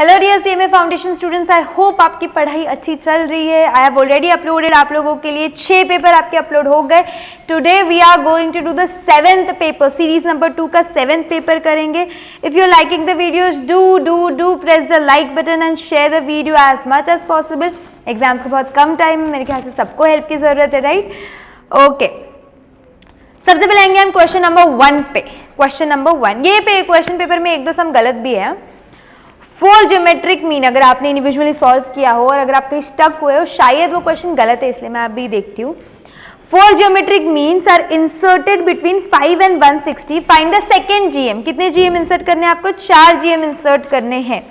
Hello dear CMA foundation students, I hope आपकी पढ़ाई अच्छी चल रही है। आई हैव ऑलरेडी अपलोडेड आप लोगों के लिए 6 पेपर आपके अपलोड हो गए। Today we are going to do the 7th paper, series number 2 का 7th पेपर करेंगे। If you are liking the videos, do press the like button and share the video as much as possible. Exams को बहुत कम time है, मेरे ख्याल से सबको help की जरूरत है, राइट? ओके, सबसे पहले आएंगे हम क्वेश्चन नंबर 1 पे। क्वेश्चन नंबर 1, ये क्वेश्चन पेपर में एक दो सम गलत भी है। 4 ज्योमेट्रिक मीन अगर आपने इंडिविजुअली सॉल्व किया हो और अगर आप कहीं स्टक हुए हो, शायद वो क्वेश्चन गलत है, इसलिए मैं अभी देखती हूँ। 4 geometric means are inserted between 5 and 160, find the second GM. कितने जीएम इंसर्ट करने हैं आपको? 4 जीएम इंसर्ट करने हैं।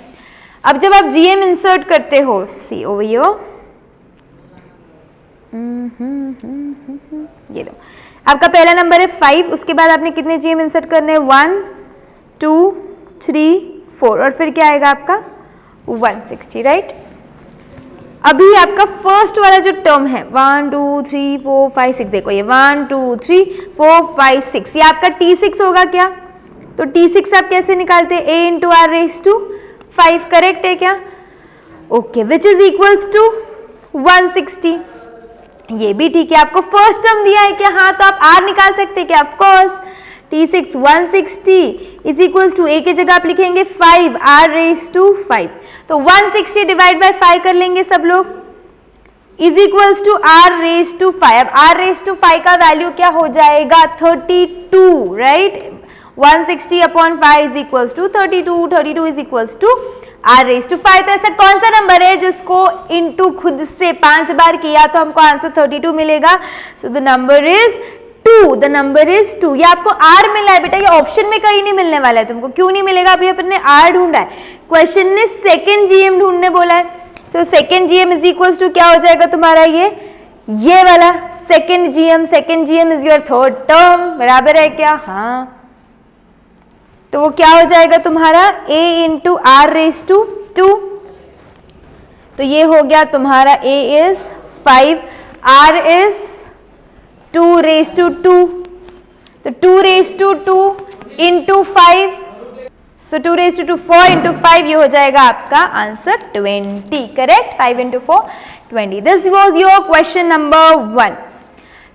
अब जब आप जीएम इंसर्ट करते हो, सी ओवर हियर, ये लो, आपका पहला नंबर है 5, उसके बाद आपने कितने जीएम इंसर्ट करने हैं? 1 2 3 4, और फिर क्या आएगा आपका? 160, राइट? अभी आपका फर्स्ट वाला जो टर्म है 1 2 3 4 5 6, देखो ये 1 2 3 4 5 6, ये आपका T6 होगा क्या? तो T6 आप कैसे निकालते हैं? A into R raised to 5, correct है क्या? Okay, which is equals to 160। ये भी ठीक है, आपको फर्स्ट टर्म दिया है क्या? हाँ, तो आप R निकाल सकते हैं क्या? Of course, T6 160 is equals to, A की जगह आप लिखेंगे 5, R रेज टू 5, तो 160 डिवाइड बाय 5 कर लेंगे सब लोग, is equals to R raise to 5। अब R रेज टू 5 का वैल्यू क्या हो जाएगा? 32, right? 160 upon 5 is equals to 32, 32 is equals to R raise to 5। तो ऐसा कौन सा नंबर है जिसको इनटू खुद से 5 बार किया तो हमको आंसर 32 मिलेगा? So the number is 2, the number is 2। ये आपको R मिला है बेटा, ये ऑप्शन में कहीं नहीं मिलने वाला है तुमको। क्यों नहीं मिलेगा? अभी अपन ने R ढूंढा है, क्वेश्चन ने सेकेंड जीएम ढूंढने बोला है। So second GM is equals to क्या हो जाएगा तुम्हारा? ये वाला second GM is your third term, बराबर है क्या? हाँ, तो वो क्या हो जाएगा तुम्हारा? A into R raise to 2, तो ये हो गया तुम्हारा A is 5, R is 2 raise to 2, तो 2 raise to 2 into 5, so 2 raise to 2 4 into 5, ये हो जाएगा आपका answer 20, correct? 5 into 4 20। This was your question number 1।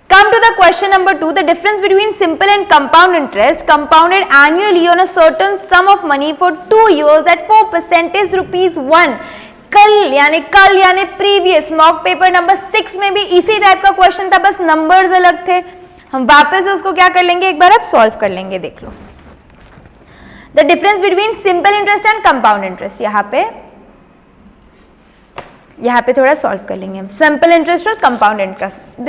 Come to the question number 2. The difference between simple and compound interest compounded annually on a certain sum of money for 2 years at 4% is ₹1। कल यानी previous mock paper number 6 में भी इसी type का question था, बस numbers अलग थे। हम वापस उसको क्या कर लेंगे, एक बार अब सॉल्व कर लेंगे। देख लो, the difference between simple interest and compound interest, यहाँ पे थोड़ा सॉल्व कर लेंगे हम। सिंपल इंटरेस्ट और कंपाउंड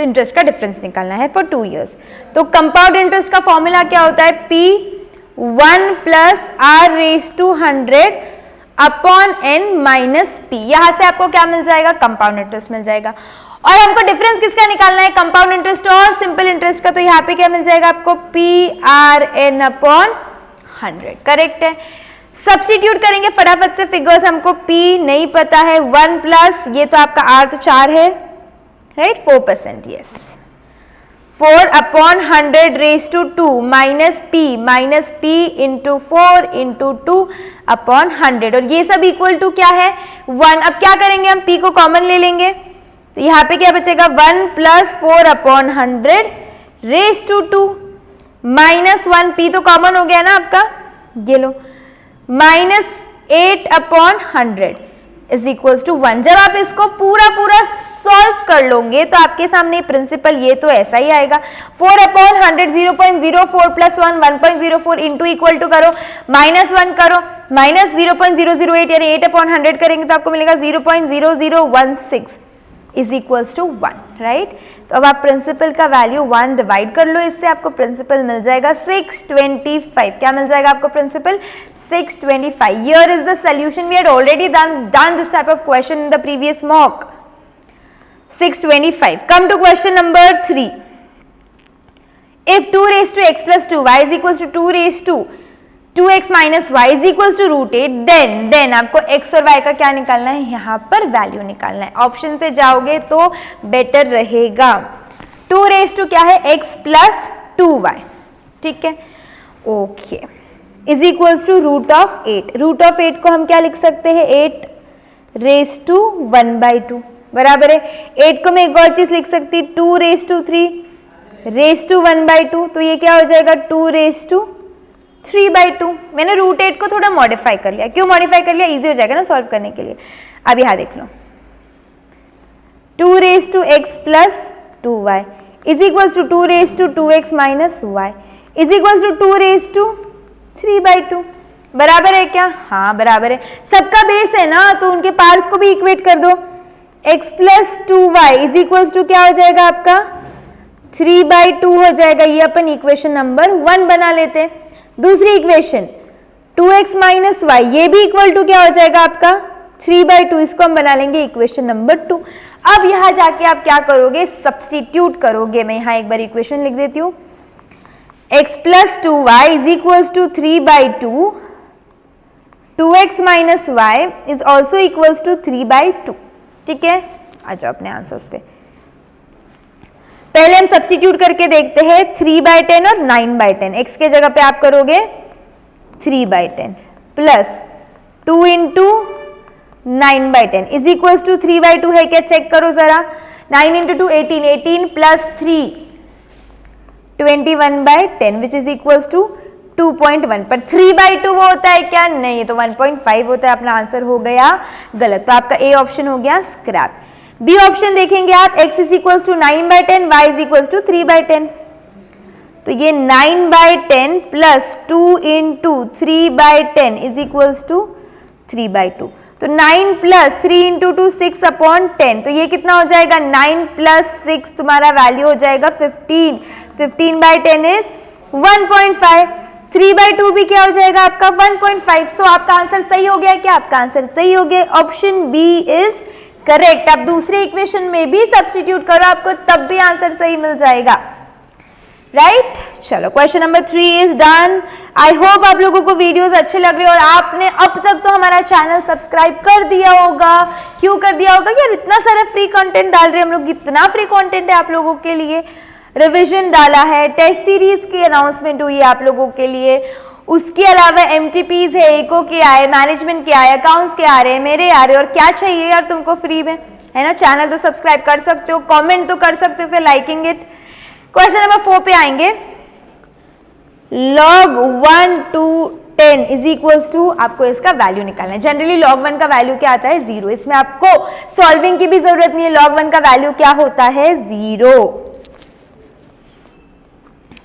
इंटरेस्ट का डिफरेंस निकालना है फॉर 2 years। तो कंपाउंड इंटरेस्ट का फॉर्मूला क्या होता है? P1 plus R raise to 100 upon N minus P। यहां से आपको क्या मिल जाएगा? कंपाउंड इंटरेस्ट मिल जाएगा। और हमको डिफरेंस किसका निकालना है? कंपाउंड इंटरेस्ट और सिंपल इंटरेस्ट का। तो यहाँ पे क्या मिल जाएगा आपको? PRN अपॉन 100, करेक्ट है? सब्स्टिट्यूट करेंगे फटाफट से फिगर्स। हमको P नहीं पता है, 1 प्लस ये तो आपका R तो 4 है, right? 4%, yes, 4 upon 100 raise to 2 minus P into 4 into 2 upon 100, और ये सब इक्वल टू क्या है? 1। अब क्या करेंगे हम? P को कॉमन ले लेंगे, तो यहाँ पे क्या बचेगा? 1 plus 4 upon 100 raise to 2 minus 1, P तो कॉमन हो गया ना आपका, ये लो, minus 8 upon 100 is equals to 1। जब आप इसको पूरा सॉल्व कर लोगे तो आपके सामने प्रिंसिपल ये तो ऐसा ही आएगा। 4 upon 100 0.04 plus 1 1.04 into equal to करो, माइनस 1 करो, माइनस 0.008 यानी 8 अपॉन 100 करेंगे तो आपको मिलेगा 0.0016 इज इक्वल्स टू 1, राइट? तो अब आप प्रिंसिपल का वैल्यू 1 डिवाइड कर लो, इससे आपको प्रिंसिपल मिल जाएगा 625। क्या मिल जाएगा आपको principal? 625। Here is the solution. We had already done this type of question in the previous mock. 625. Come to question number 3. If 2 raised to x plus 2y is equals to 2 raised to 2x minus y is equals to √8, then आपको x और y का क्या निकालना है? यहाँ पर value निकालना है। ऑप्शन से जाओगे तो बेटर रहेगा। 2 raised to क्या है? x plus 2y, ठीक है? Okay, is equals to root of 8। Root of 8 को हम क्या लिख सकते हैं, 8 रेज टू 1/2 बराबर है। 8 को मैं एक और चीज लिख सकती, 2 रेज टू 3 रेज टू 1/2, तो ये क्या हो जाएगा 2 रेज टू 3/2। मैंने रूट 8 को थोड़ा मॉडिफाई कर लिया। क्यों मॉडिफाई कर लिया, इजी हो जाएगा ना सॉल्व करने के लिए। अब यहाँ देख लो 2 raise to x plus 2y is equals to 2 raise to 2x minus y is equals to 2 raise to 3/2 बराबर है क्या, हाँ बराबर है। सबका बेस है ना तो उनके पार्ट्स को भी इक्वेट कर दो। x plus 2y is equals to क्या हो जाएगा आपका 3/2 हो जाएगा। ये अपन इक्वेशन नंबर 1 बना लेते हैं। दूसरी इक्वेशन 2x माइनस y ये भी इक्वल टू क्या हो जाएगा आपका 3/2, इसको हम बना लेंगे इक्वेशन नंबर 2। अब यहाँ जाके आप क्या करोगे, सब्सटीट्यूट करोगे। मैं यहाँ एक बार इक्वेशन लिख देती हूँ, x plus 2y is equals to 3/2, 2x minus y is also equals to 3/2। ठीक है, आ जाओ अपने आंसर्स पे। पहले हम सब्सटीट्यूट करके देखते हैं 3/10 और 9/10। x के जगह पे आप करोगे 3/10 plus 2 into 9/10 is equals to 3/2 है क्या, चेक करो जरा। 9 into 2 18, 18 plus 3 21/10 which is equals to 2.1। पर 3/2 वो होता है क्या, नहीं ये तो 1.5 होता है। अपना आंसर हो गया गलत, तो आपका ए ऑप्शन हो गया स्क्रैप। बी ऑप्शन देखेंगे आप, x is equals to 9/10, y is equals to 3/10, तो ये 9/10 plus 2 into 3/10 is equals to 3/2। तो 9 प्लस 3 इंटू 2 6/10, तो ये कितना हो जाएगा 9 प्लस 6 तुम्हारा वैल्यू हो जाएगा 15। 15/10 इज 1.5, 3/2 भी क्या हो जाएगा आपका 1.5। सो आपका आंसर सही हो गया क्या, आपका आंसर सही हो गया, ऑप्शन बी इज करेक्ट। आप दूसरे इक्वेशन में भी सब्स्टिट्यूट करो, आपको तब भी आंसर सही मिल जाएगा, राइट। चलो question number 3 is done. I hope आप लोगों को वीडियोस अच्छे लग रहे हैं और आपने अब तक तो हमारा चैनल सब्सक्राइब कर दिया होगा। क्यों कर दिया होगा, यार इतना सारा फ्री कंटेंट डाल रहे हैं हम लोग, इतना फ्री कंटेंट है आप लोगों के लिए। रिवीजन डाला है, टेस्ट सीरीज की अनाउंसमेंट हुई है आप लोगों के लिए, उसके अलावा MTPs है, एको के आए, मैनेजमेंट के आए, अकाउंट्स के आ रहे हैं, मेरे आ रहे हैं, और क्या चाहिए यार तुमको फ्री में, है ना। चैनल तो सब्सक्राइब कर सकते हो, कमेंट तो कर सकते हो, फिर लाइकिंग इट। क्वेश्चन नंबर 4 पे आएंगे। log 1 to 10 is equals to, आपको इसका वैल्यू निकालना है। जनरली log 1 का वैल्यू क्या आता है 0, इसमें आपको सॉल्विंग की भी जरूरत नहीं है। log 1 का वैल्यू क्या होता है 0।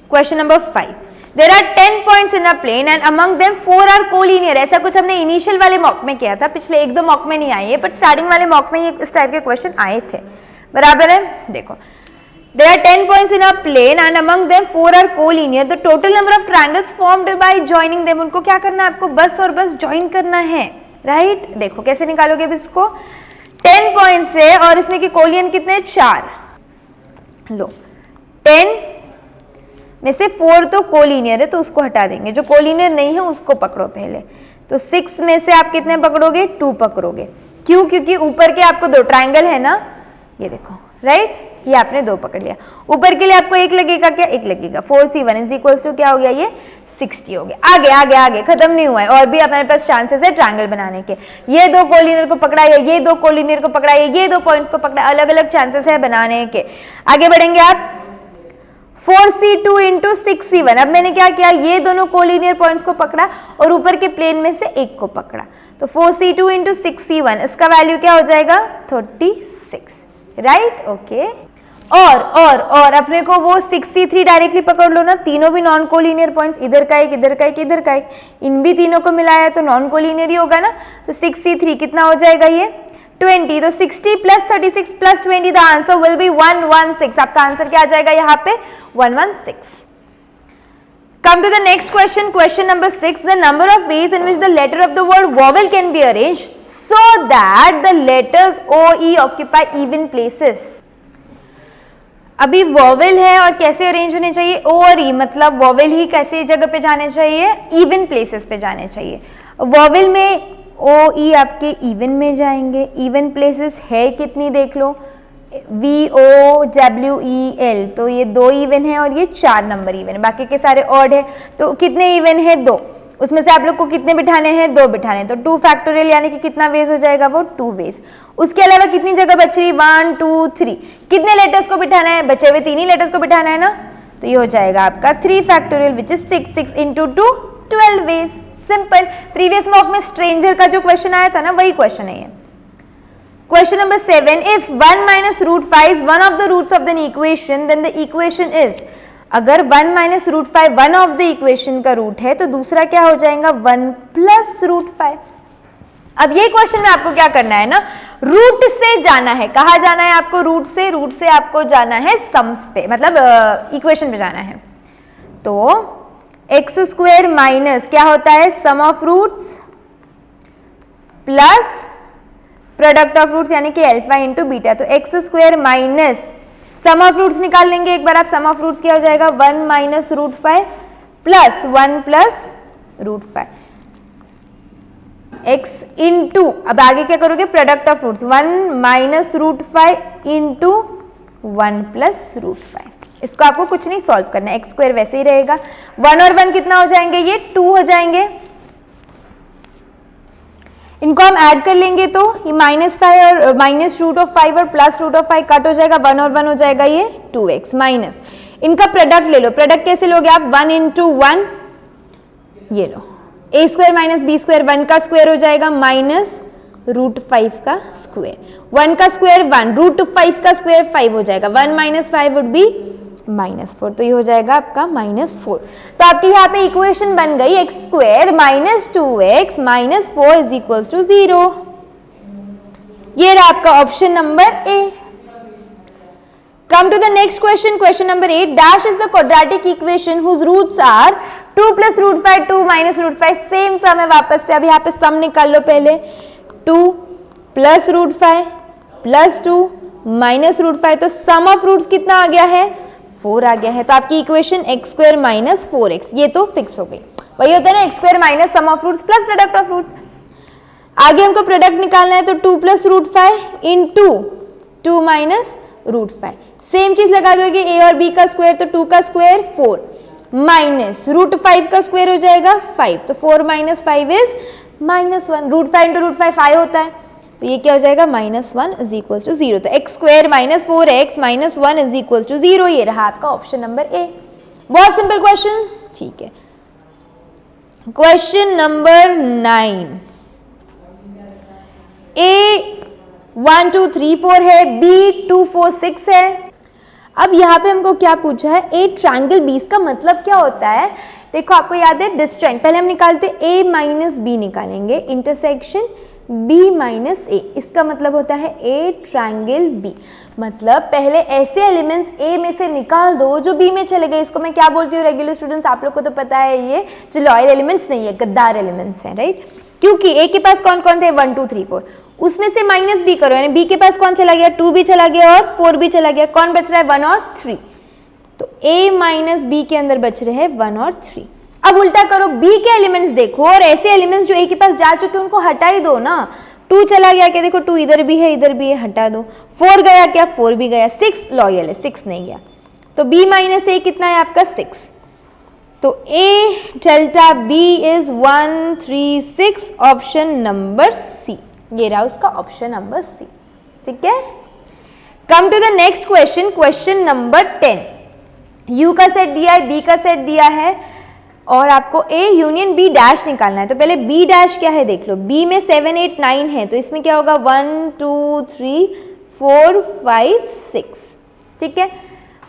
Question number 5, there are 10 points in a plane and among them 4 are collinear. ऐसा कुछ हमने इनिशियल वाले मॉक में किया था, पिछले 1-2 मॉक में नहीं आई है, बट स्टार्टिंग वाले मॉक में ये इस टाइप के क्वेश्चन आए थे, बराबर है। देखो, there are 10 points in a plane and among them 4 are collinear. The total number of triangles formed by joining them, उनको क्या करना है, आपको बस और बस ज्वाइन करना है, राइट। देखो कैसे निकालोगे अब इसको, 10 पॉइंट्स है और इसमें कि कोलियन कितने 4, लो 10 में से 4 तो कोलिनियर है तो उसको हटा देंगे, जो कोलिनियर नहीं है उसको पकड़ो पहले। तो 6 में से आप कितने पकड़ोगे 2 पकड़ोगे। क्यों, क्योंकि ऊपर के आपको 2 ट्राइंगल है ना, ये देखो, राइट, ये आपने 2 पकड़ लिया। ऊपर के लिए आपको 1 लगेगा क्या, 1 लगेगा। 4c1 इज इक्वल्स टू क्या हो गया, ये 60 हो गया। आगे आगे आगे खत्म नहीं हुआ है, और भी हमारे पास चांसेस है ट्रायंगल बनाने के। ये 2 कोलिनियर को पकड़ा है, ये 2 कोलिनियर को पकड़ा है, ये 2 पॉइंट्स को पकड़ा, अलग अलग चांसेस है बनाने के। आगे बढ़ेंगे आप, 4c2 इंटू 6c1। अब मैंने क्या किया, ये दोनों कोलिनियर पॉइंट्स को पकड़ा और ऊपर के प्लेन में से एक को पकड़ा, तो 4c2 इंटू 6c1 इसका वैल्यू क्या हो जाएगा 36, राइट, ओके। और अपने को वो 6c3 डायरेक्टली पकड़ लो ना, तीनों भी नॉन कोलिनियर पॉइंट्स, इधर का एक, इधर का एक, इधर का एक, इन भी तीनों को मिलाया तो नॉन कोलिनियर ही होगा ना। तो 6c3 कितना हो जाएगा ये 20, तो 60 plus 36 plus 20 the answer will be 116। आपका आंसर क्या आ जाएगा यहाँ पे 116। Come to the next question, question number 6. The number of ways in which the letter of the word vowel can be arranged so that the letters O, E occupy even places. अभी vowel है और कैसे arrange होने चाहिए, ओ और ई, मतलब vowel ही कैसे जगह पे जाने चाहिए, इवन प्लेसेस पे जाने चाहिए। वॉवेल में ओ ई आपके इवन में जाएंगे। इवन प्लेसेस है कितनी देख लो, VOWEL, तो ये 2 इवन है और ये 4 नंबर इवन है, बाकी के सारे ऑड है। तो कितने इवन है 2, उसमें से आप लोग को कितने बिठाने हैं, 2 बिठाने, तो 2 फैक्टोरियल यानी कि कितना वेज हो जाएगा वो 2 वेज। उसके अलावा कितनी जगह बच रही, 1 2 3, कितने लेटर्स को बिठाना है, बचे हुए 3 ही लेटर्स को बिठाना है ना, तो ये हो जाएगा आपका 3 factorial which is 6, 6 into 2 12 ways. Simple. Previous mock में स्ट्रेंजर का जो क्वेश्चन आया था ना वही क्वेश्चन है ये। Question number 7, if 1 minus root 5 is one of the roots of an equation then the equation is, अगर 1 minus root 5 one of the equation का रूट है तो दूसरा क्या हो जाएगा 1 प्लस रूट 5। अब ये क्वेश्चन में आपको क्या करना है ना, रूट से जाना है, कहा जाना है आपको, रूट से आपको जाना है सम्स पे, मतलब इक्वेशन पे जाना है। तो एक्स स्क्वायर माइनस क्या होता है, sum of roots plus product of roots यानी कि अल्फा इंटू बीटा। तो x square minus sum of roots निकाल लेंगे एक बार आप, सम ऑफ रूट्स क्या हो जाएगा 1 minus root 5 plus 1 plus root 5 x into, अब आगे क्या करोगे product of roots 1 minus root 5 into 1 plus root 5। इसको आपको कुछ नहीं सॉल्व करना है, एक्स स्क्वायर वैसे ही रहेगा। 1 और 1 कितना हो जाएंगे, ये 2 हो जाएंगे। इनको हम ऐड कर लेंगे तो ये -5 और माइनस रूट ऑफ 5 और प्लस रूट ऑफ 5 कट हो जाएगा, 1 और 1 हो जाएगा ये 2x माइनस, इनका प्रोडक्ट ले लो। प्रोडक्ट कैसे लोगे आप, 1 इंटू 1, ये लो a square minus b square, 1 का स्क्वायर हो जाएगा माइनस रूट 5 का स्क्वायर, 1 का स्क्वायर 1, रूट 5 का स्क्वायर 5 हो जाएगा, 1 माइनस 5 वुड बी -4, तो ये हो जाएगा आपका -4। तो आपकी यहाँ पे इक्वेशन बन गई x square minus 2x minus 4 is equal to 0। ये रहा आपका option number A. Come to the next question, question number 8, dash is the quadratic equation whose roots are 2 plus root 5 2 minus root 5। Same sum है वापस से, अब यहाँ पे सम निकाल लो पहले, 2 plus root 5 plus 2 minus root 5, तो सम ऑफ रूट्स कितना आ गया है 4 आ गया है। तो आपकी equation x square minus 4x ये तो फिक्स हो गई। वही होता है ना x square minus sum of roots plus product of roots. आगे हमको प्रोडक्ट निकालना है, तो 2 plus root 5 into 2 minus root 5, same चीज लगा दोगे, a और b का स्क्वायर तो 2 का स्क्वायर 4 माइनस रूट 5 का स्क्वायर हो जाएगा 5, तो 4 minus 5 is -1, root 5 into root 5 होता है, तो ये क्या हो जाएगा -1 इज इक्वल टू 0। तो x square minus 4x minus 1 is equal to 0, ये रहा आपका ऑप्शन नंबर ए। बहुत सिंपल क्वेश्चन, ठीक है। क्वेश्चन नंबर 9, ए 1 2 3 4 है, बी 2 4 6 है। अब यहाँ पे हमको क्या पूछा है, ए ट्रायंगल बी, इसका मतलब क्या होता है, देखो आपको याद है डिस्टेंस, पहले हम निकालते a माइनस बी निकालेंगे, इंटरसेक्शन b माइनस a, इसका मतलब होता है a ट्रायंगल b। मतलब पहले ऐसे एलिमेंट्स a में से निकाल दो जो b में चले गए, इसको मैं क्या बोलती हूँ रेगुलर स्टूडेंट्स, आप लोग को तो पता है, ये जो लॉयल एलिमेंट्स नहीं है, गद्दार एलिमेंट्स हैं, राइट। क्योंकि a के पास कौन कौन थे 1 2 3 4, उसमें से माइनस b करो, यानी b के पास कौन चला गया 2 भी चला गया और 4 भी चला गया, कौन बच रहा है 1 और 3, तो a माइनस b के अंदर बच रहे हैं 1 और 3। अब उल्टा करो, b के एलिमेंट्स देखो और ऐसे एलिमेंट्स जो a के पास जा चुके हैं उनको हटा ही दो ना, 2 चला गया क्या, देखो 2 इधर भी है इधर भी है, हटा दो, 4 गया क्या 4 भी गया, 6 लॉयल है 6 नहीं गया, तो b माइनस a कितना है आपका 6, तो a delta b is 1 3 6, option number C, ये रहा उसका ऑप्शन नंबर सी, ठीक है। Come to the next question, question number 10, u का सेट दिया है, b का सेट दिया है और आपको a यूनियन b डैश निकालना है। तो पहले b डैश क्या है देख लो, b में 7 8 9 है, तो इसमें क्या होगा 1 2 3 4 5 6, ठीक है,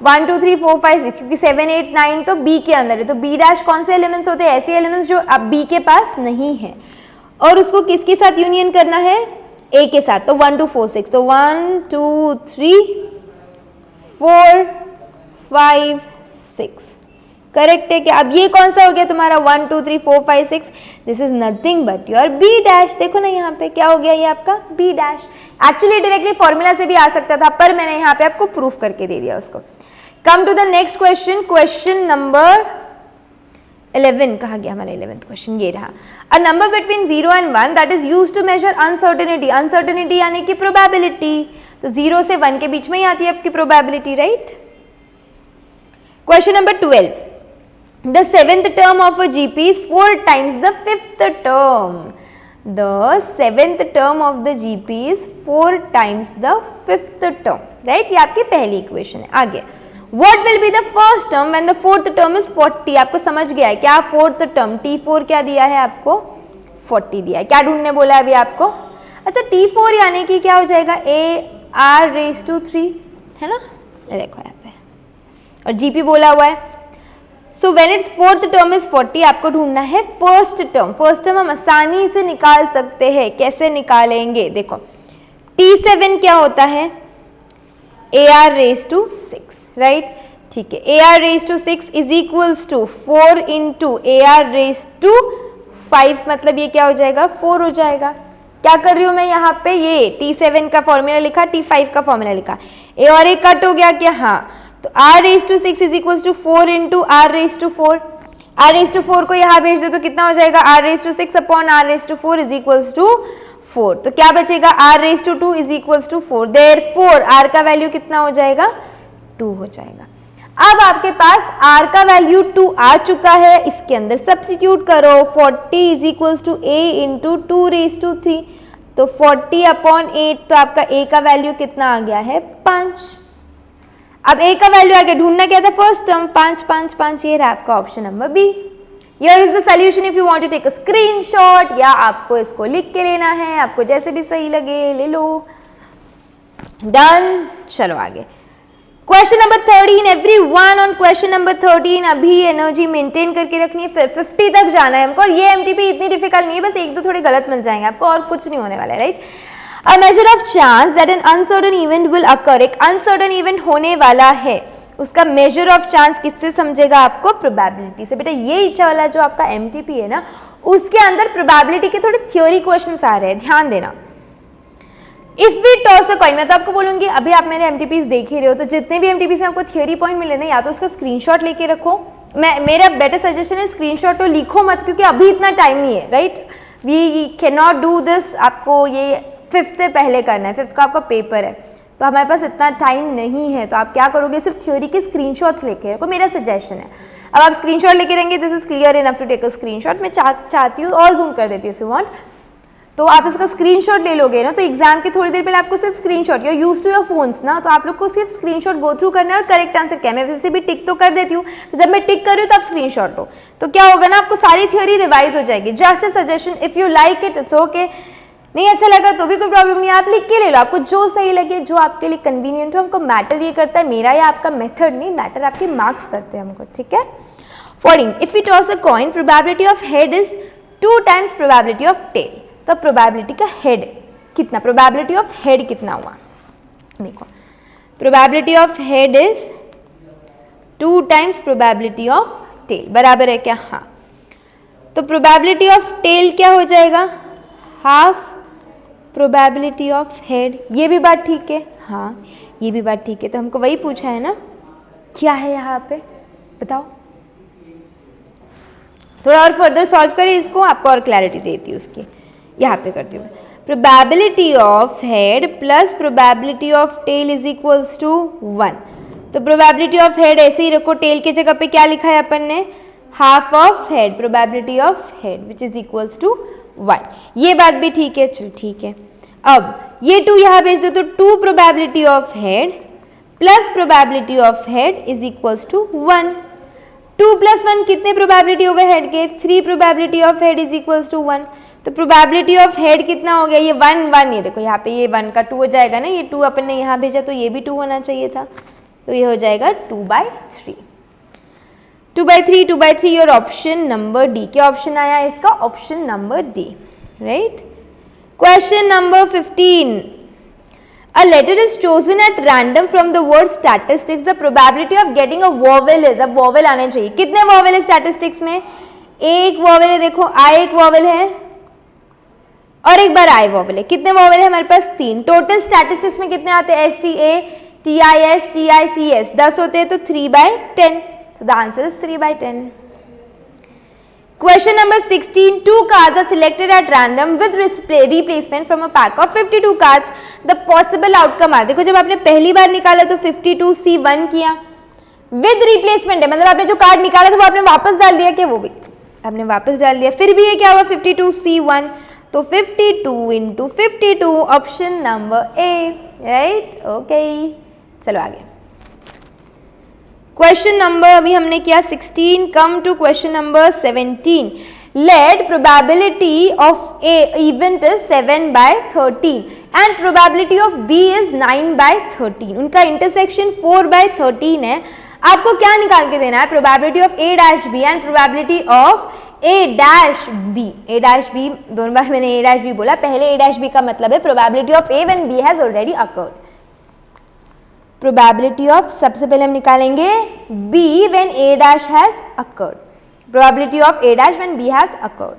1 2 3 4 5 6, क्योंकि 7 8 9 तो b के अंदर है, तो b डैश कौन से एलिमेंट्स होते हैं, ऐसे एलिमेंट्स जो अब b के पास नहीं है, और उसको किसके साथ यूनियन करना है a के साथ, तो 1 2 4 6, तो 1 2 3 4 5 6, करेक्ट है क्या। अब ये कौन सा हो गया तुम्हारा 1 2 3 4 5 6, this is nothing but your b dash, देखो ना यहाँ पे क्या हो गया, ये आपका b dash. Actually directly formula से भी आ सकता था, पर मैंने यहाँ पे आपको प्रूफ करके दे दिया उसको। Come to the next question, question number 11, कहा गया हमारा 11th क्वेश्चन, ये रहा, a number between 0 and 1 that is used to measure uncertainty, uncertainty यानी कि प्रोबेबिलिटी, तो 0 से 1 के बीच में ही आती है आपकी probability, right. Question number 12, The seventh term of a GP is 4 times the fifth term. The seventh term of the GP is 4 times the fifth term. Right? ये आपकी पहली इक्वेशन है. आगे What will be the first term when the fourth term is 40? आपको समझ गया है क्या? फोर्थ टर्म T4 क्या दिया है आपको? 40 दिया है. क्या ढूंढने बोला है अभी आपको? अच्छा T4 यानी कि क्या हो जाएगा? AR raised to 3 है ना? देखो यहाँ पे और GP बोला हुआ है. So when it's fourth term is 40 आपको ढूंढना है फर्स्ट टर्म. फर्स्ट टर्म हम आसानी से निकाल सकते हैं. कैसे निकालेंगे? देखो T7 क्या होता है? AR raised to 6 right. ठीक है. AR raised to 6 is equals to 4 into AR raised to 5 मतलब ये क्या हो जाएगा? 4 हो जाएगा. क्या कर रही हूँ मैं यहाँ पे? ये T7 का फॉर्मूला लिखा, T5 का फॉर्मूला लिखा. ए और ए कट हो गया क्या? हाँ. तो R raised to 6 is equal to 4 into R raised to 4. R raised to 4 को यहाँ भेज दो तो कितना हो जाएगा? R raised to 6 upon R raised to 4 is equals to 4. तो क्या बचेगा? R raised to 2 is equals to 4. Therefore R का वैल्यू कितना हो जाएगा? 2 हो जाएगा. अब आपके पास R का वैल्यू 2 आ चुका है. इसके अंदर सब्स्टिट्यूट करो. 40 is equals to A into 2 raised to 3. तो 40 अपॉन 8 तो आपका A का वैल्यू कितना आ गया है? 5. अब A का वैल्यू आगे ढूंढना क्या था? First term 5 5 5. ये रहा आपका option number B. Here is the solution if you want to take a screenshot या आपको इसको लिख के लेना है. आपको जैसे भी सही लगे ले लो. डन. चलो आगे. Question number 13. Everyone on question number 13 अभी एनर्जी मेंटेन करके रखनी है. फिर 50 तक जाना है हमको. और ये MTP इतनी डिफिकल्ट नहीं है, बस एक दो थोड़े गलत मिल जाएंगे आपको और कुछ नहीं होने वाला है. Right. A measure of chance that an uncertain event will occur. एक uncertain event होने वाला है, उसका measure of chance किससे समझेगा आपको? probability से. बेटा ये इच्छा वाला जो आपका MTP है ना, उसके अंदर probability के थोड़े theory questions आ रहे हैं, ध्यान देना. If we toss a coin, मैं तो आपको बोलूँगी अभी आप मेरे MTPs देख ही रहे हो, तो जितने भी MTPs में आपको theory point मिले ना, या तो उसका screenshot लेके रखो. मेरा better suggestion है screenshot तो लिखो मत, क्योंकि अभी इतना टाइम नहीं है. Right. We cannot do this. आपको ये 5th से पहले करना है. 5th का आपका पेपर है, तो हमारे पास इतना टाइम नहीं है. तो आप क्या करोगे? सिर्फ थ्योरी के स्क्रीनशॉट्स लेके रखो. मेरा सजेशन है. अब आप स्क्रीनशॉट लेके रहेंगे. This is clear enough to take a screenshot. मैं चाहती हूँ और जूम कर देती हूँ इफ यू वांट. तो आप इसका स्क्रीनशॉट ले लोगे ना, तो एग्जाम के थोड़ी देर पहले आपको सिर्फ screenshot, you are used to your phones ना, तो आप लोग को सिर्फ स्क्रीनशॉट गो थ्रू करना है और करेक्ट आंसर क्या है. मैं वैसे भी टिक तो कर देती हूँ, तो जब मैं टिक कर रही हूँ तो आप स्क्रीनशॉट लो. तो क्या होगा ना, आपको सारी थ्योरी रिवाइज हो जाएगी. Just a suggestion. If you like it it's okay. नहीं अच्छा लगा तो भी कोई प्रॉब्लम नहीं है, आप लिख के ले लो. आपको जो सही लगे, जो आपके लिए कन्वीनियंट हो. हमको मैटर ये करता है मेरा या आपका मेथड नहीं, मैटर आपके मार्क्स करते हैं हमको. ठीक है. 14. If we toss a coin, probability of head is 2 times probability of tail. तो प्रोबेबिलिटी का हेड कितना? प्रोबेबिलिटी ऑफ हेड कितना हुआ? देखो probability of head is 2 times probability of tail. बराबर है क्या? हाँ. तो प्रोबेबिलिटी ऑफ टेल क्या हो जाएगा? Half probability of head. ये भी बात ठीक है. हाँ ये भी बात ठीक है. तो हमको वही पूछा है ना, क्या है यहाँ पे बताओ. थोड़ा और फर्दर सॉल्व करें इसको, आपको और क्लैरिटी देती है उसकी. यहाँ पे करती हूँ. Probability of head plus probability of tail is equals to 1. तो प्रोबेबिलिटी ऑफ हेड ऐसे ही रखो. टेल की जगह पे क्या लिखा है अपन ने? Half of head. Probability of head which is equals to 1. ये बात भी ठीक है. चलो ठीक है. अब ये 2 यहाँ भेज दो, तो 2 probability of head plus probability of head is equals to 1. 2 + 1 कितने प्रोबेबिलिटी हो गए हेड के? 3 probability of head is equals to 1. तो प्रोबेबिलिटी ऑफ हेड कितना हो गया? ये 1 1. ये देखो यहाँ पे ये 1 का 2 हो जाएगा ना. ये 2 अपन ने यहाँ भेजा तो ये भी 2 होना चाहिए था. तो ये हो जाएगा 2/3. 2/3 2/3 योर ऑप्शन नंबर डी. क्या ऑप्शन आया इसका? Option number D. Right. Question number 15. A letter is chosen at random from the word statistics. The probability of getting a vowel is. अब vowel आने चाहिए. कितने vowel है statistics में? एक vowel है. देखो I एक vowel है और एक बार I vowel है. कितने vowel है हमारे पास? 3. टोटल statistics में कितने आते हैं? STA, TIS, TICS 10 होते हैं. तो 3/10. So the answer is 3/10. Question number 16. 2 cards are selected at random with replacement from a pack of 52 cards. The possible outcome are. देखो जब आपने पहली बार निकाला तो 52 C1 किया, विद रिप्लेसमेंट है, मतलब आपने जो कार्ड निकाला था वो आपने वापस डाल दिया क्या? वो भी आपने वापस डाल दिया। फिर भी ये क्या हुआ 52C1, तो 52 into 52 option number A, right? Okay, चलो आगे। क्वेश्चन नंबर अभी हमने किया 16, come to question number 17। Let probability of A event is 7/13 and probability of B is 9/13। उनका इंटरसेक्शन 4/13 है। आपको क्या निकाल के देना है? Probability of A dash B and probability of A dash B. A dash B, दोनों बार मैंने ए डैश बी बोला। पहले ए डैश बी का मतलब है probability of A when B has already occurred. Probability of, सबसे पहले हम निकालेंगे B when A dash has occurred. Probability of A dash when B has occurred.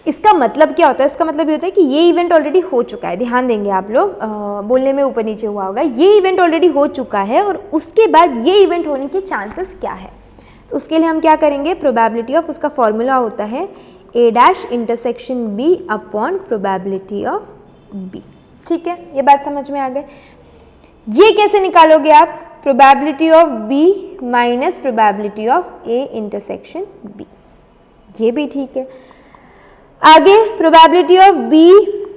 इसका मतलब क्या होता है? इसका मतलब ये होता है कि ये इवेंट ऑलरेडी हो चुका है। ध्यान देंगे आप लोग, बोलने में ऊपर नीचे हुआ होगा। ये इवेंट ऑलरेडी हो चुका है और उसके बाद ये इवेंट होने के चांसेस क्या है? तो उसके लिए हम क्या करेंगे? प्रोबेबिलिटी ऑफ, उसका फॉर्मूला होता है A dash intersection B upon probability of B. ठीक है, ये बात समझ में आ गई। ये कैसे निकालोगे आप? Probability of B minus probability of A intersection B. ये भी ठीक है। आगे प्रोबेबिलिटी ऑफ बी,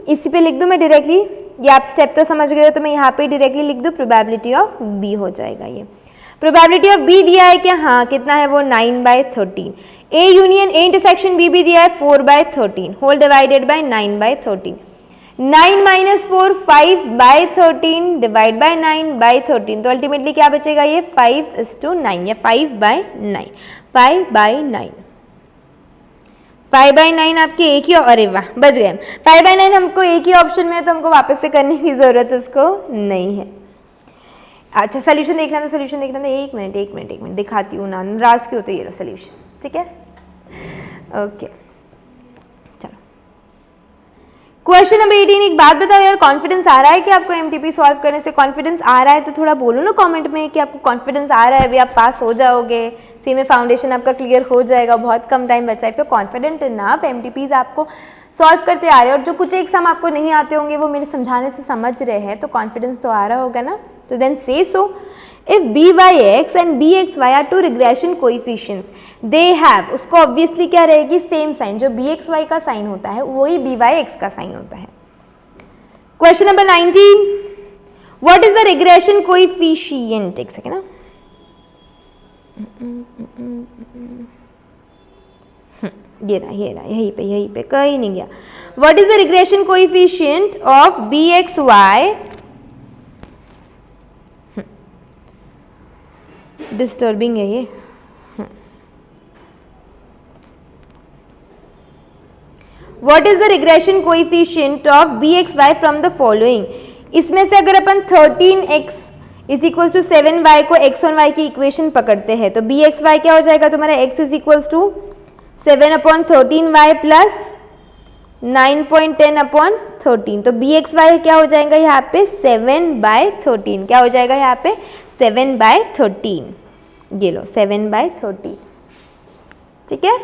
इसी पे लिख दूं मैं डायरेक्टली। ये आप स्टेप तो समझ गए हो, तो मैं यहाँ पे डायरेक्टली लिख दूं प्रोबेबिलिटी ऑफ बी हो जाएगा ये। प्रोबेबिलिटी ऑफ बी दिया है क्या? हाँ, कितना है वो? 9/13। A union A intersection B भी दिया है 4/13 whole divided by 9/13। 9 minus 4 5/13 divide by 9/13। तो अल्टीमेटली क्या बचेगा? ये 5:9 या 5/9। 5/9 5/9 आपके एक ही, अरे वाह बच गए। 5/9 हमको एक ही ऑप्शन में है, तो हमको वापस से करने की जरूरत उसको नहीं है। अच्छा, सोल्यूशन देखना था, सोल्यूशन देखना था। एक मिनट दिखाती हूँ ना, नाराज क्यों? तो ये रहा सोल्यूशन। ठीक है, ओके, चलो क्वेश्चन नंबर 18। एक बात बताओ यार, कॉन्फिडेंस आ रहा है कि आपको एमटीपी सॉल्व करने से? कॉन्फिडेंस आ रहा है तो थोड़ा बोलो ना कमेंट में कि आपको कॉन्फिडेंस आ रहा है, अभी आप पास हो जाओगे, सीए फाउंडेशन आपका क्लियर हो जाएगा, बहुत कम टाइम बचा है। फिर कॉन्फिडेंट इनफ एमटीपीज आपको सॉल्व करते आ रहे हैं, और जो कुछ एक सम आपको नहीं आते होंगे वो मेरे समझाने से समझ रहे हैं, तो कॉन्फिडेंस तो आ रहा होगा ना। तो then say so if byx and bxy are two regression coefficients, they have, उसको ऑब्वियसली क्या रहेगी? Same sign. जो bxy का साइन होता है वही byx का साइन होता है। Question number 19, what is the regression coefficient? एक सेकेंड ना, ये रहा यहीं पे कहीं नहीं गया। What is the regression coefficient of bxy? Disturbing है ये। What is the regression coefficient of bxy from the following? इसमें से अगर अपन 13x is equal to 7y को x और y की इक्वेशन पकड़ते हैं, तो bxy क्या हो जाएगा तुम्हारा? x is equal to 7/13y plus 9.10/13। तो bxy क्या हो जाएगा यहाँ पे? 7/13। क्या हो जाएगा यहाँ पे? 7/13। ये लो 7/13। ठीक है,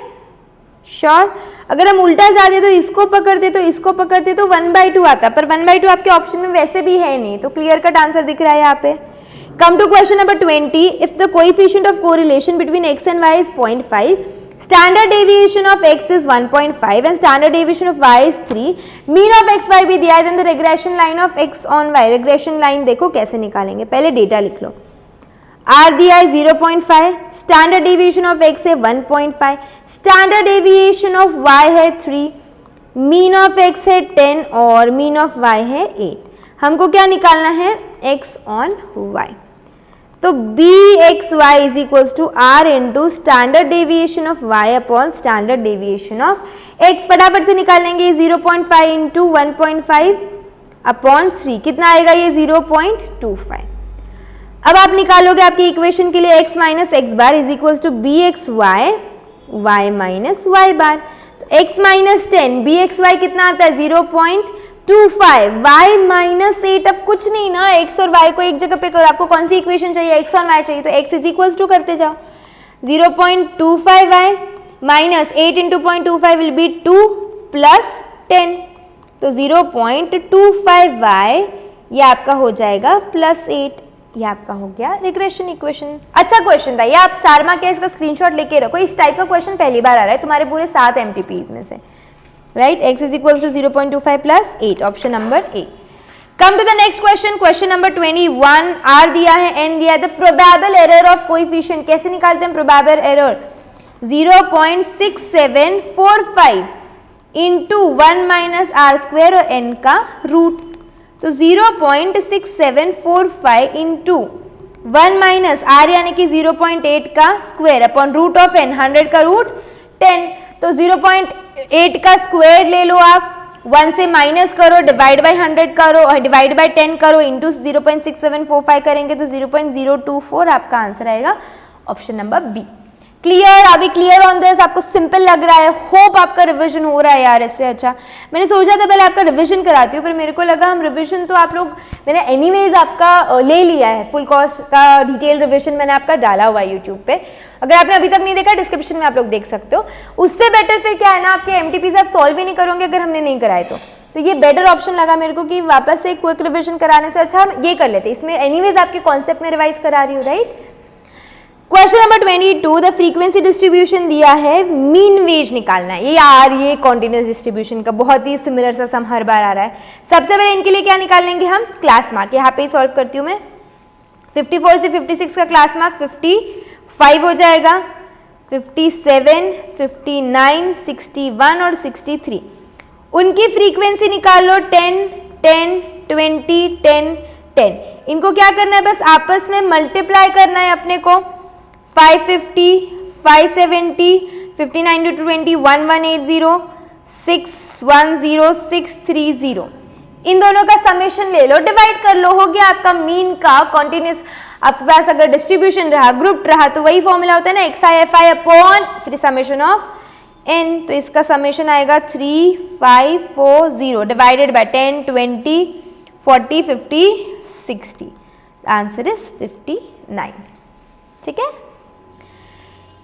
श्योर। अगर हम उल्टा जाते तो इसको पकड़ते तो 1/2 आता, पर 1/2 आपके ऑप्शन में वैसे भी है नहीं, तो क्लियर कट आंसर दिख रहा है यहाँ पे। Come to question number 20। If the coefficient of correlation between x and y is 0.5, standard deviation of x is 1.5 and standard deviation of y is 3, mean of x y भी दिया है, then the regression line of x on y। Regression line देखो कैसे निकालेंगे, पहले data लिख लो। R दिया है 0.5, स्टैंडर्ड डेविएशन ऑफ x है 1.5, स्टैंडर्ड डेविएशन ऑफ y है 3, मीन ऑफ x है 10 और मीन ऑफ y है 8। हमको क्या निकालना है? x on y। तो bxy is equals to r into standard deviation of y upon standard deviation of x। फटाफट से निकालेंगे। 0.5 इंटू 1.5 अपॉन 3 कितना आएगा? ये 0.25। अब आप निकालोगे आपकी इक्वेशन के लिए x minus x bar is equals to bxy y minus y bar. तो x माइनस 10 bxy कितना आता है? 0.25, y माइनस 8। अब कुछ नहीं ना, x और y को एक जगह पे करो। आपको कौन सी इक्वेशन चाहिए? x और y चाहिए, तो x इज इक्वल्स टू करते जाओ। 0.25y minus 8 into 0.25 will be 2 plus 10, तो 0.25y ये आपका हो जाएगा प्लस 8। ये आपका हो गया रिग्रेशन इक्वेशन। अच्छा क्वेश्चन था ये, आप स्टार मार्क के इसका स्क्रीनशॉट लेके रखो। इस टाइप का क्वेश्चन पहली बार आ रहा है तुम्हारे पूरे 7 MTPs में से, right. x is equal to 0.25 plus 8, option number A. Come to the next question, question number 21। r दिया है, n दिया है, the probable error of coefficient कैसे निकालते हैं probable error? 0.6745 into 1 minus R square और n का रूट। तो 0.6745 इंटू 1 माइनस आर यानी कि 0.8 का square upon root of n, 100 का रूट 10। तो 0.8 का स्क्वायर ले लो आप, 1 से माइनस करो, डिवाइड बाय 100 करो, डिवाइड बाय 10 करो, इंटू 0.6745 करेंगे तो 0.024 आपका आंसर आएगा, ऑप्शन नंबर बी। क्लियर? अभी क्लियर ऑन दिस? आपको सिंपल लग रहा है? होप आपका रिवीजन हो रहा है यार इससे। अच्छा मैंने सोचा था पहले आपका रिवीजन कराती हूँ, पर मेरे को लगा हम रिवीजन तो आप लोग, मैंने एनीवेज आपका ले लिया है, फुल कोर्स का डिटेल रिवीजन मैंने आपका डाला हुआ है यूट्यूब पे। अगर आपने अभी तक नहीं देखा डिस्क्रिप्शन में आप लोग देख सकते हो। उससे बेटर फिर क्या है ना, आपके MTP से आप सॉल्व ही नहीं करोगे अगर हमने नहीं कराए तो ये बेटर ऑप्शन लगा मेरे को कि वापस से क्विक रिवीजन कराने से अच्छा हम ये कर लेते। इसमें एनीवेज आपके कॉन्सेप्ट में रिवाइज करा रही हूँ, right. Question number 22, the frequency distribution दिया है, मीन वेज निकालना है। ये यार ये कॉन्टिन्यूस डिस्ट्रीब्यूशन का बहुत ही सिमिलर सा सम हर बार आ रहा है। सबसे पहले इनके लिए क्या निकालेंगे हम? Class mark. यहाँ पे ही सॉल्व करती हूँ मैं। 54 से 56 का क्लास मार्क 55 हो जाएगा, 57, 59, 61 और 63। उनकी फ्रीक्वेंसी निकाल लो, 10, 10, 20, 10, 10। इनको क्या करना है? बस आपस में मल्टीप्लाई करना है अपने को। 550, 570, 59 to 20, 1180, 610, 630। इन दोनों का समेशन ले लो, डिवाइड कर लो, हो गया आपका मीन का कॉन्टिन्यूस। आपके पास अगर डिस्ट्रीब्यूशन रहा, ग्रुप रहा, तो वही फॉर्मूला होता है ना, XI अपॉन फिर समेशन ऑफ n। तो इसका समेशन आएगा 3540 डिवाइडेड बाय 10, 20, 40, 50, 60। Answer is 59। ठीक है।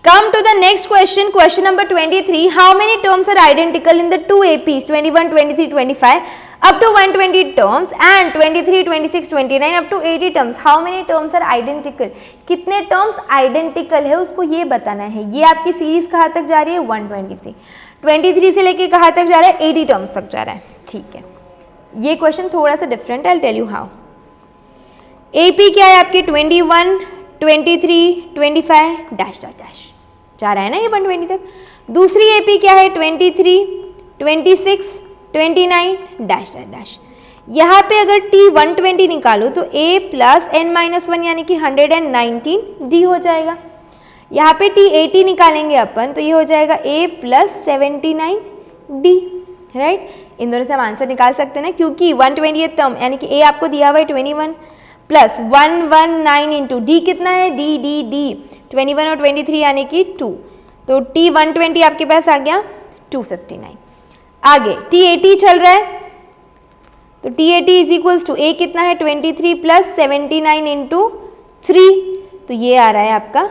Come to the next question, question number 23. How many terms are identical in the two APs 21, 23, 25 up to 120 terms and 23, 26, 29 up to 80 terms? How many terms are identical? कितने terms identical है उसको ये बताना है। ये आपकी सीरीज कहाँ तक जा रही है? 123। 23 से लेके कहाँ तक जा रहा है? 80 terms तक जा रहा है। ठीक है, ये क्वेश्चन थोड़ा सा डिफरेंट है, I'll tell you how। AP क्या है आपके? 21, 23, 25 डैश डैश डैश जा रहा है ना ये 120 तक। दूसरी AP क्या है? 23, 26, 29 डैश डैश डैश। यहाँ पे अगर T 120 निकालो तो A प्लस n-1 यानी कि 119 D हो जाएगा। यहाँ पे T 80 निकालेंगे अपन तो ये हो जाएगा A प्लस 79 D, राइट। इन दोनों से हम आंसर निकाल सकते हैं ना, क्योंकि 120th टर्म यानी कि A आपको दिया हुआ है 21 प्लस 119 इंटू D कितना है? D 21 और 23 यानी कि 2। तो T 120 आपके पास आ गया 259। आगे T 80 चल रहा है तो T 80 is equals to A कितना है? 23 प्लस 79 इंटू 3, तो ये आ रहा है आपका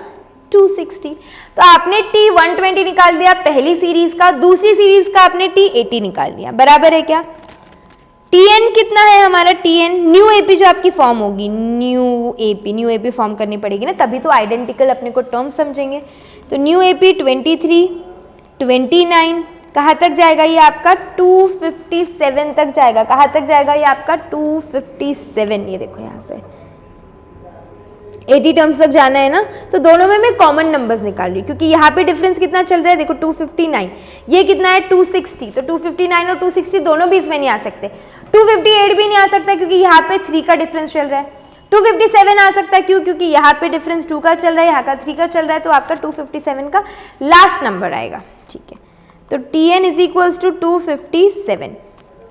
260। तो आपने T 120 निकाल दिया पहली सीरीज का, दूसरी सीरीज का आपने T 80 निकाल दिया, बराबर है क्या? TN कितना है हमारा? TN न्यू AP जो आपकी फॉर्म होगी, न्यू AP फॉर्म करनी पड़ेगी ना, तभी तो आइडेंटिकल अपने को टर्म समझेंगे। तो न्यू AP 23, 29 कहाँ तक जाएगा? ये आपका 257 तक जाएगा। कहाँ तक जाएगा? ये आपका 257। ये देखो यहाँ पे 80 टर्म्स तक जाना है ना, तो दोनों में मैं कॉमन नंबर्स निकाल रही हूँ, क्योंकि यहाँ पे डिफरेंस कितना चल रहा है? देखो 259, ये कितना है? 260। तो 259 और 260 दोनों भी इसमें नहीं आ सकते। 258 भी नहीं आ सकता क्योंकि यहाँ पे 3 का डिफरेंस चल रहा है। 257 आ सकता है, क्यों? क्योंकि यहाँ पे डिफरेंस 2 का चल रहा है, यहाँ का 3 का चल रहा है, तो आपका 257 का लास्ट नंबर आएगा। ठीक है, तो TN इज इक्वल्स टू 257।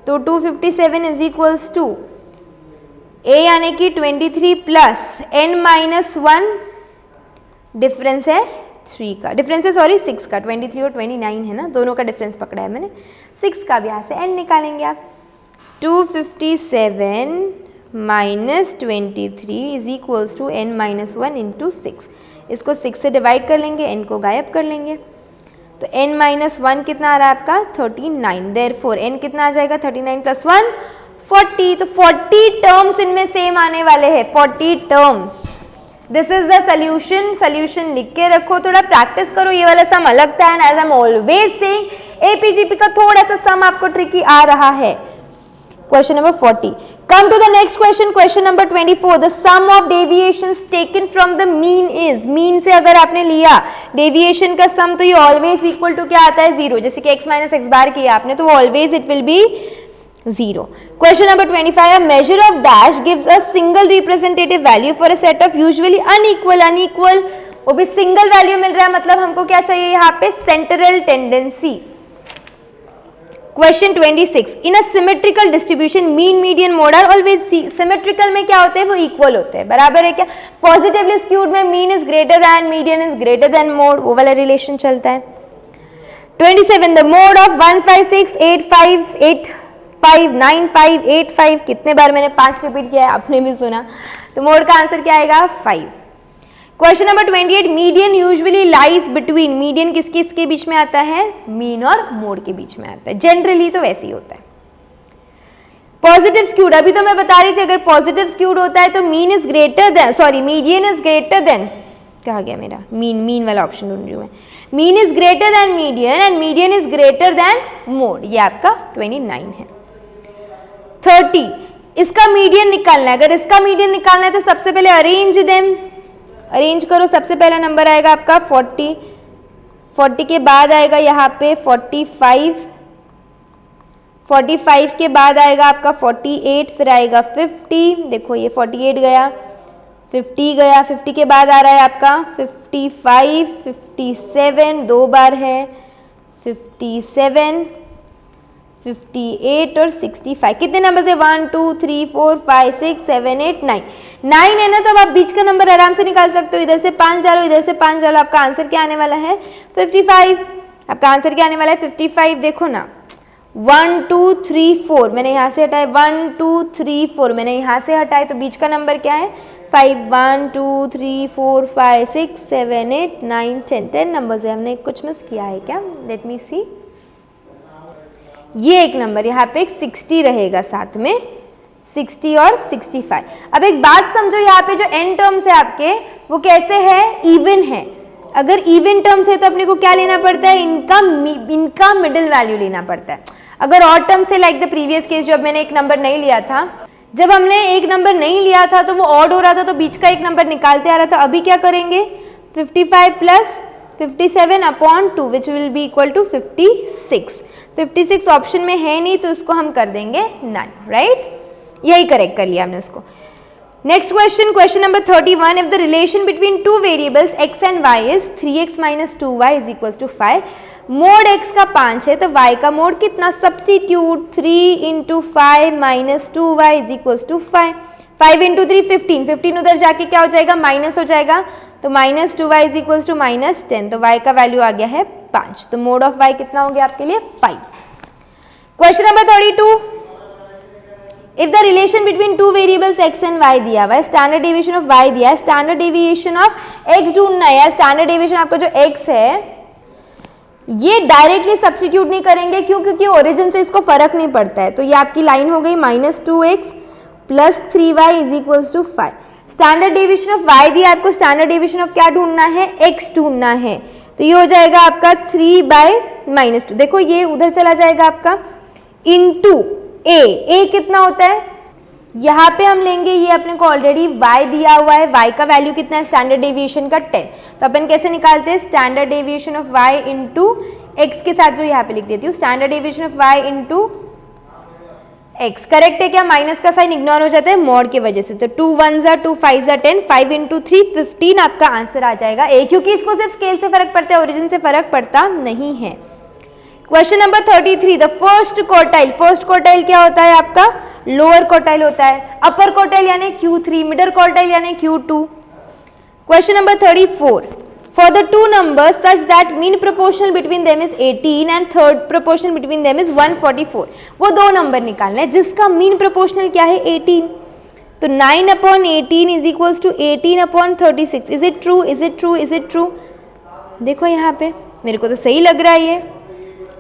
तो 257 इज इक्वल्स टू A यानी कि 23 प्लस n-1 डिफरेंस है 3 का, डिफरेंस है सॉरी 6 का, 23 और 29 है ना, दोनों का डिफरेंस पकड़ा है मैंने। 6 का भी यहाँ से n निकालेंगे आप। 257 minus 23 is equals to n-1 into 6। इसको 6 से डिवाइड कर लेंगे, n को गायब कर लेंगे, तो n-1 कितना आ रहा है आपका? 39। देयरफॉर n कितना आ जाएगा? 39 प्लस 1 40, तो 40 टर्म्स इनमें सेम आने वाले हैं, 40 terms. This is the solution. Solution लिख के रखो, थोड़ा प्रैक्टिस करो, ये वाला सम अलग था and as I am always saying AP GP का थोड़ा सा सम आपको ट्रिकी आ रहा है। Question number 40। Come to the next question, question number 24. The sum of deviations taken from the mean is, mean से अगर आपने लिया deviation का sum तो ये always equal to क्या आता है 0, जैसे कि x minus x bar किया आपने तो वो always it will be 0. Question number 25. A measure of dash gives a single representative value for a set of usually unequal, वो भी single value मिल रहा है, मतलब हमको क्या चाहिए यहाँ पे central tendency. Question 26. In a symmetrical distribution, mean, median, mode are always symmetrical में क्या होते हैं, वो equal होते हैं, बराबर है क्या? Positively skewed में mean is greater than, median is greater than mode, वो वाला relation चलता है. 27. The mode of 1 5 6 8 5 8 5 9 5 8 5 कितने बार मैंने 5 रिपीट किया है, आपने भी सुना, तो मोड का आंसर क्या आएगा 5. Question number 28. Median usually lies between, median किस किसके बीच में आता है, मीन और मोड के बीच में आता है, जनरली तो वैसे ही होता है. पॉजिटिव स्क्यूड, अभी तो मैं बता रही थी अगर पॉजिटिव स्क्यूड होता है तो mean is greater than, sorry median is greater than, कहा गया मेरा मीन वाला ऑप्शन ढूंढ रही हूँ मैं, mean is greater than median and median is greater than mode, ये आपका 29 है. 30. इसका मीडियन निकालना है, अगर इसका मीडियन निकालना है तो सबसे पहले अरेंज देम, अरेंज करो, सबसे पहला नंबर आएगा आपका 40, 40 के बाद आएगा यहाँ पे 45, 45 के बाद आएगा आपका 48, फिर आएगा 50, देखो ये 48 गया, 50 गया, 50 के बाद आ रहा है आपका 55, 57 दो बार है, 57, 58 और 65, कितने नंबर है 1 2 3 4 5 6 7 8 9, 9 है ना, तो अब आप बीच का नंबर आराम से निकाल सकते हो, इधर से 5 डालो, इधर से 5 डालो, आपका आंसर क्या आने वाला है 55. आपका आंसर क्या आने वाला है 55. देखो ना 1 2 3 4 मैंने यहाँ से हटाए, 1 2 3 4 मैंने यहाँ से हटाए, तो बीच का नंबर क्या है 5. 1 2 3 4 5 6 7 8 9 10 नंबर्स है, हमने कुछ मिस किया है क्या, लेट मी सी, ये एक नंबर यहाँ पे एक 60 रहेगा साथ में, 60 और 65. अब एक बात समझो, यहाँ पे जो n टर्म्स है आपके वो कैसे है, इवन है. अगर इवन टर्म्स है तो अपने को क्या लेना पड़ता है, इनका मिडिल वैल्यू लेना पड़ता है. अगर ऑड टर्म्स है लाइक द प्रीवियस केस, जब मैंने एक नंबर नहीं लिया था, जब हमने एक नंबर नहीं लिया था तो वो ऑड हो रहा था तो बीच का एक नंबर निकालते आ रहा था. अभी क्या करेंगे 55 plus 57 upon 2 which will be equal to 56. 56 option में है नहीं तो इसको हम कर देंगे नन, राइट, यही करेक्ट कर लिया हमने उसको. Next question, question number 31. If the relation between two variables x and y is 3x minus 2y is equal to 5, mode x का 5 है तो y का मोड कितना, substitute 3 into 5 minus 2y is equal to 5, 5 into 3 15, 15 उधर जाके क्या हो जाएगा माइनस हो जाएगा, तो minus 2y is equal to minus 10, तो y का वैल्यू आ गया है 5, तो मोड ऑफ y कितना हो गया आपके लिए 5. Question number 32. If the relation between two variables x and y दिया हुआ है, स्टैंडर्ड डेविएशन ऑफ y दिया है, स्टैंडर्ड डेविएशन ऑफ x ढूंढना है. स्टैंडर्ड डेविएशन आपका जो x है ये डायरेक्टली सब्स्टिट्यूट नहीं करेंगे, क्यों, क्योंकि ओरिजिन से इसको फर्क नहीं पड़ता है, तो ये आपकी लाइन हो गई minus 2x plus 3y is equal to 5. Standard deviation of y दिया आपको, स्टैंडर्ड डेविएशन ऑफ क्या ढूंढना है, x ढूंढना है, तो ये हो जाएगा आपका 3 बाय माइनस 2. देखो ये उधर चला जाएगा आपका इंटू a कितना होता है, यहाँ पे हम लेंगे, ये अपने को ऑलरेडी y दिया हुआ है, y का वैल्यू कितना है स्टैंडर्ड डेविएशन का 10, तो अपन कैसे निकालते हैं standard deviation of y into x के साथ जो यहाँ पे लिख देती हूँ, standard deviation of y into x. Correct है क्या, माइनस का साइन इग्नोर हो जाता है मॉड की वजह से, तो 2 1 2 5 10, 5 इंटू 3 15 आपका आंसर आ जाएगा a, क्योंकि इसको सिर्फ स्केल से फर्क पड़ता है, ओरिजिन से फर्क पड़ता नहीं है. Question number 33. The first quartile, first quartile क्या होता है आपका, लोअर क्वार्टाइल होता है, अपर क्वार्टाइल यानी Q3, मिडल क्वार्टाइल यानी Q2. Question number 34. For the two numbers such that mean proportional between them is 18 and third proportional between them is 144, वो दो नंबर निकालना है जिसका मीन प्रोपोर्शनल क्या है 18, तो 9 upon 18 is equals to 18 upon 36. Is it true, is it true, is it true, देखो यहाँ पे मेरे को तो सही लग रहा है ये,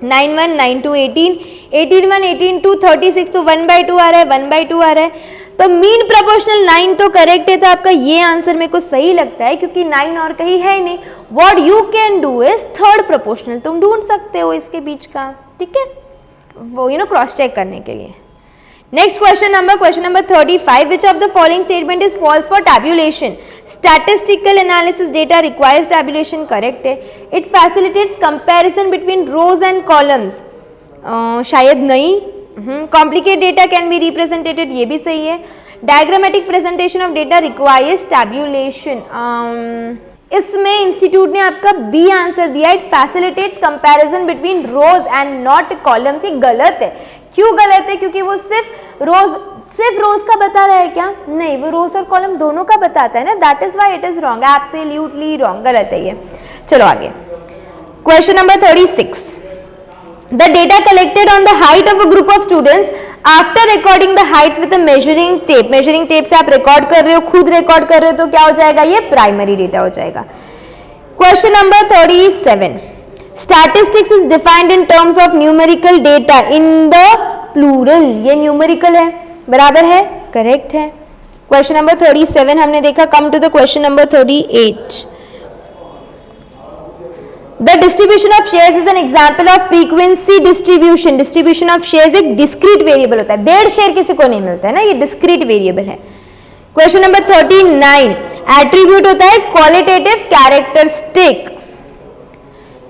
9 1 9 2 18, 18 1 18 2 36, तो 1/2 आ रहा है, 1/2 आ रहा है, तो मीन प्रोपोर्शनल 9 तो करेक्ट है, तो आपका ये आंसर मेरे को सही लगता है क्योंकि 9 और कहीं है नहीं। What you can do is third proportional तुम ढूंढ सकते हो इसके बीच का, ठीक है, वो क्रॉस चेक करने के लिए। Next question number 35, which of the following statement is false for tabulation? Statistical analysis data requires tabulation, correct है। It facilitates comparison between rows and columns, शायद नहीं। Complicate data can be represented, ये भी सही है। Diagrammatic presentation of data requires tabulation, इसमें institute ने आपका बी आंसर दिया, it facilitates comparison between rows and not columns. ये गलत है। क्यों गलत है? क्योंकि वो सिर्फ रोज का बता रहा है क्या? नहीं, वो रोज और कॉलम दोनों का बताता है ना, that is why it is wrong, absolutely wrong, गलत है ये। चलो आगे, question number 36, the data collected on the height of a group of students after recording the Heights with a measuring tape, measuring tape से आप record कर रहे हो, खुद रिकॉर्ड कर रहे हो, तो क्या हो जाएगा? ये प्राइमरी डेटा हो जाएगा। Question number 37, statistics is defined in terms of numerical data in the plural, ये न्यूमेरिकल है, बराबर है, करेक्ट है। क्वेश्चन नंबर 37 हमने देखा। Come to the question number 38, the distribution of shares is an example of frequency distribution. Distribution of shares एक discrete variable होता है, 1.5 शेयर किसी को नहीं मिलता है ना, ये डिस्क्रीट वेरिएबल है। क्वेश्चन नंबर 39, एट्रीब्यूट होता है qualitative characteristic.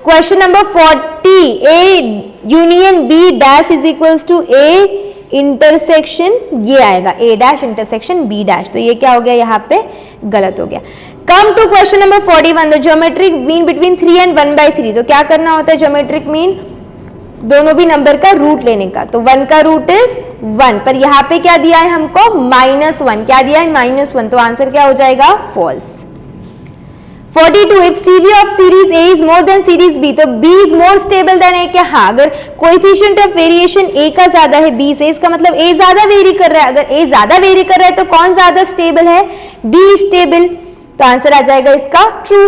Question number 40, A union B dash is equals to A intersection, ये आएगा A dash intersection B dash, तो ये क्या हो गया? यहाँ पे गलत हो गया। Come to question number 41, the geometric mean between 3 and 1/3, तो क्या करना होता है? ज्योमेट्रिक मीन दोनों भी नंबर का रूट लेने का, तो 1 का रूट इज 1, पर यहाँ पे क्या दिया है हमको? -1, क्या दिया है? -1, तो आंसर क्या हो जाएगा? False. 42, if CV of series A is more than series B, तो B is more stable than A, क्या? हाँ, अगर कोएफिशिएंट ऑफ वेरिएशन A का ज्यादा है B से, इसका मतलब A ज्यादा वेरी कर रहा है। अगर A ज्यादा वेरी कर रहा है तो कौन ज्यादा स्टेबल है? B स्टेबल, तो आंसर आ जाएगा इसका true.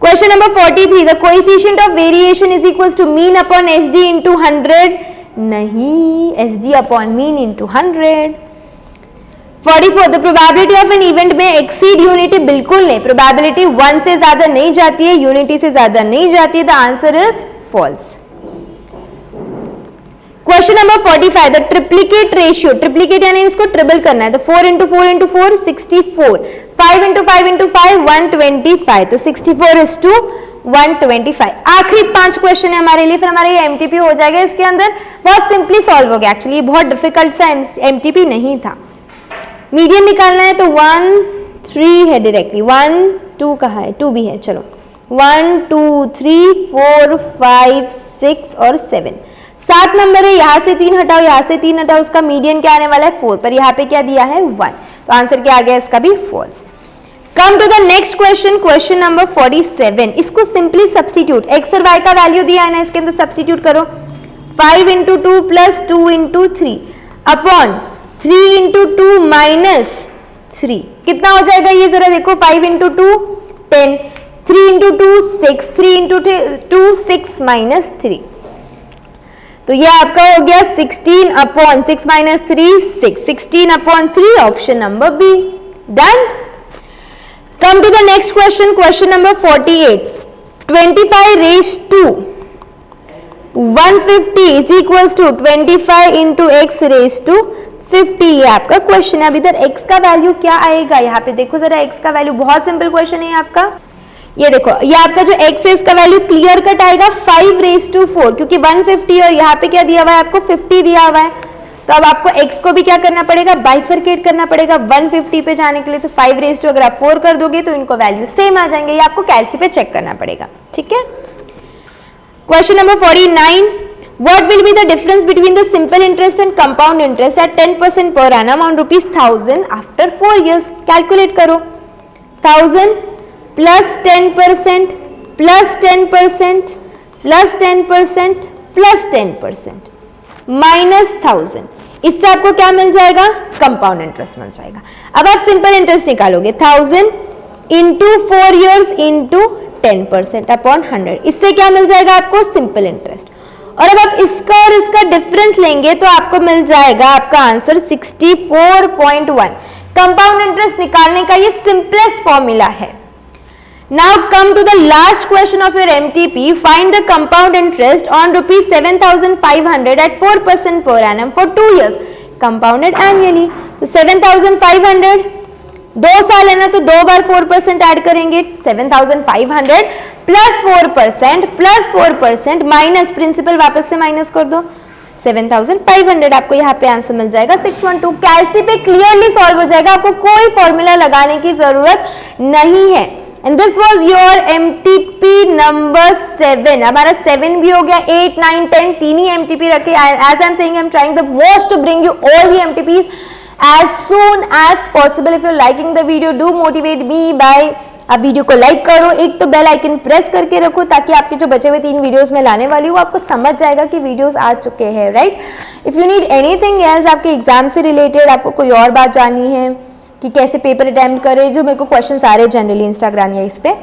Question number 43, the coefficient of variation is equals to mean upon SD into 100, नहीं, SD upon mean into 100। 44, the probability of an event may exceed unity, बिल्कुल नहीं, प्रोबेबिलिटी 1 से ज्यादा नहीं जाती है, यूनिटी से ज्यादा नहीं जाती है, the answer is false. Question number 45, the triplicate ratio, triplicate यानी इसको ट्रिपल करना है, तो 4 इंटू 4 इंटू 4 64, 5 इंटू 5 इंटू 5 125, तो 64 इज टू 125। आखिरी 5 क्वेश्चन है हमारे लिए, फिर हमारे ये MTP हो जाएगा। इसके अंदर बहुत सिंपली सॉल्व हो गया, एक्चुअली बहुत डिफिकल्ट सा MTP नहीं था। मीडियन निकालना है तो 1 3 है डायरेक्टली, 1 2 कहाँ है? 2 भी है, चलो 1 2 3 4 5 6 और 7, 7 नंबर है, यहाँ से 3 हटाओ, यहाँ से 3 हटाओ, उसका मीडियन क्या आने वाला है? 4, पर यहाँ पे क्या दिया है? 1, तो आंसर क्या आ गया इसका भी? False. Come to the next question, question number 47, इसको सिंपली सब्स्टिट्यूट, x और y का वैल्यू दिया है ना, इसके अंदर सब्स्टिट्यूट करो, 5 into 2 plus 2 into 3 upon 3 into 2 minus 3, कितना हो जाएगा ये जरा देखो? 5 इंटू 2 10, 3 इंटू 2 6, 3 इंटू 2 6 माइनस 3, तो ये आपका हो गया 16 upon 6 minus 3 6, 16 upon 3, option number B, done. Come to the next question, question number 48, 25 raise to 150 is equals to 25 into x raise to 50, ये आपका क्वेश्चन है। अब इधर x का वैल्यू क्या आएगा? यहाँ पे देखो जरा x का वैल्यू, बहुत सिंपल क्वेश्चन है आपका। ये देखो, ये आपका जो x है इसका वैल्यू क्लियर कट आएगा 5 रेज टू 4, क्योंकि 150 और यहाँ पे क्या दिया हुआ है? आपको 50 दिया हुआ है, तो अब आपको x को भी क्या करना पड़ेगा? बाइफरकेट करना पड़ेगा 150 पे जाने के लिए, तो 5 रेज टू अगर आप 4 कर दोगे तो इनको वैल्यू सेम आ जाएंगे, ये आपको कैलसी पे चेक करना पड़ेगा, ठीक है। Question number 49, what will be the difference between the simple interest and compound interest at 10% per annum on ₹1000 after 4 years? Calculate करो, 1000 plus 10% plus 10% plus 10% plus 10% minus 1000, इससे आपको क्या मिल जाएगा? कंपाउंड इंटरेस्ट मिल जाएगा। अब आप सिंपल इंटरेस्ट निकालोगे, 1000 इंटू 4 years इंटू 10% अपॉन 100, इससे क्या मिल जाएगा आपको? Simple interest. और अब आप इसका और इसका डिफरेंस लेंगे तो आपको मिल जाएगा आपका आंसर 64.1। कंपाउंड इंटरेस्ट निकालने का ये सिंपलेस्ट फॉर्मूला है। Now come to the last question of your MTP. Find the compound interest on rupees 7,500 at 4% per annum for 2 years, compounded annually. तो 7,500 2 साल है ना, तो 2 बार 4% ऐड करेंगे, 7,500 प्लस 4% माइनस प्रिंसिपल, वापस से माइनस कर दो, 7,500 आपको यहाँ पे आंसर मिल जाएगा 612। कैलसी पे क्लियरली सॉल्व हो जाएगा, आपको कोई फॉर्मूला लगाने की जरूरत नहीं है। And this was your MTP number 7। हमारा 7 भी हो गया, 8, 9, 10 तीन ही MTP रखे। As I am saying, I am trying the most to bring you all the MTPs as soon as possible. If you're liking the video, do motivate me by आप video को like करो, एक तो bell icon press करके रखो ताकि आपके जो बचे हुए 3 वीडियोस में लाने वाली हूँ आपको समझ जाएगा कि वीडियोस आ चुके हैं, right. If you need anything else, आपके एग्जाम से रिलेटेड आपको कोई और बात जाननी है कि कैसे पेपर अटेम्प्ट करें, जो मेरे को क्वेश्चन आ रहे हैं जनरली इंस्टाग्राम या इस पे,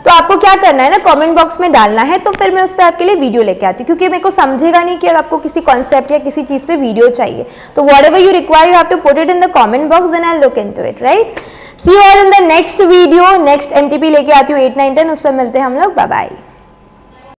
तो आपको क्या करना है ना, कमेंट बॉक्स में डालना है, तो फिर मैं उस पर आपके लिए वीडियो लेके आती हूँ, क्योंकि मेरे को समझेगा नहीं कि अगर आपको किसी कॉन्सेप्ट या किसी चीज पे वीडियो चाहिए, तो whatever you require you have to put it in the comment box, then I will look into it, right. See you all in the next video. Next MTP लेके आती हूँ 8, 9, 10, उस पर मिलते हैं हम लोग। Bye bye.